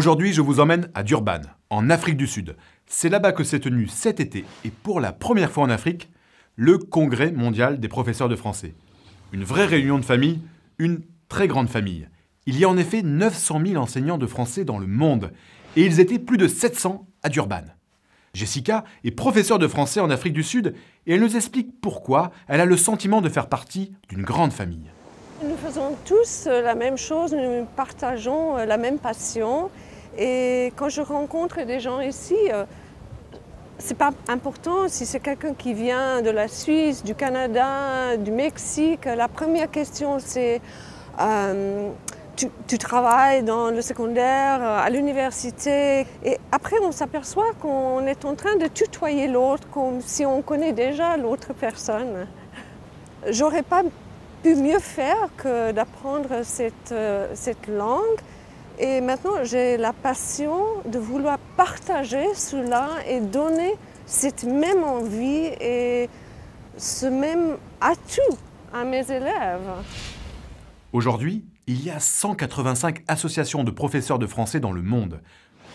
Aujourd'hui, je vous emmène à Durban, en Afrique du Sud. C'est là-bas que s'est tenu cet été, et pour la première fois en Afrique, le Congrès mondial des professeurs de français. Une vraie réunion de famille, une très grande famille. Il y a en effet 900 000 enseignants de français dans le monde, et ils étaient plus de 700 à Durban. Jessica est professeure de français en Afrique du Sud, et elle nous explique pourquoi elle a le sentiment de faire partie d'une grande famille. Nous faisons tous la même chose, nous partageons la même passion. Et quand je rencontre des gens ici, c'est pas important si c'est quelqu'un qui vient de la Suisse, du Canada, du Mexique. La première question c'est tu travailles dans le secondaire, à l'université. Et après on s'aperçoit qu'on est en train de tutoyer l'autre comme si on connaît déjà l'autre personne. J'aurais pas pu mieux faire que d'apprendre cette langue. Et maintenant, j'ai la passion de vouloir partager cela et donner cette même envie et ce même atout à mes élèves. Aujourd'hui, il y a 185 associations de professeurs de français dans le monde.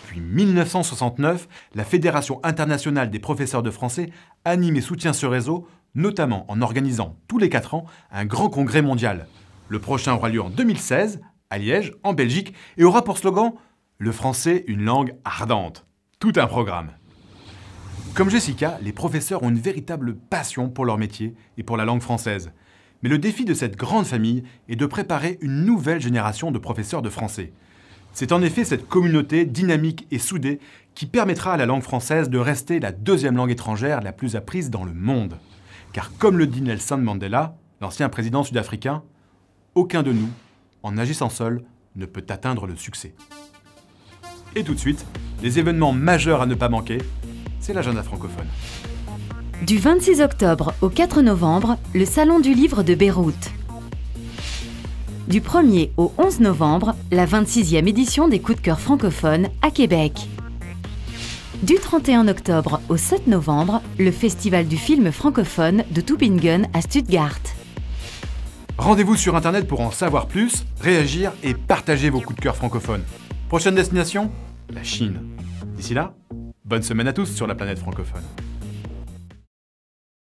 Depuis 1969, la Fédération internationale des professeurs de français anime et soutient ce réseau, notamment en organisant tous les 4 ans un grand congrès mondial. Le prochain aura lieu en 2016, à Liège, en Belgique, et aura pour slogan « Le français, une langue ardente ». Tout un programme. Comme Jessica, les professeurs ont une véritable passion pour leur métier et pour la langue française. Mais le défi de cette grande famille est de préparer une nouvelle génération de professeurs de français. C'est en effet cette communauté dynamique et soudée qui permettra à la langue française de rester la deuxième langue étrangère la plus apprise dans le monde. Car comme le dit Nelson Mandela, l'ancien président sud-africain, aucun de nous, en agissant seul, ne peut atteindre le succès. Et tout de suite, les événements majeurs à ne pas manquer, c'est l'agenda francophone. Du 26 octobre au 4 novembre, le Salon du Livre de Beyrouth. Du 1er au 11 novembre, la 26e édition des Coups de cœur francophones à Québec. Du 31 octobre au 7 novembre, le Festival du film francophone de Tübingen à Stuttgart. Rendez-vous sur Internet pour en savoir plus, réagir et partager vos coups de cœur francophones. Prochaine destination, la Chine. D'ici là, bonne semaine à tous sur la planète francophone.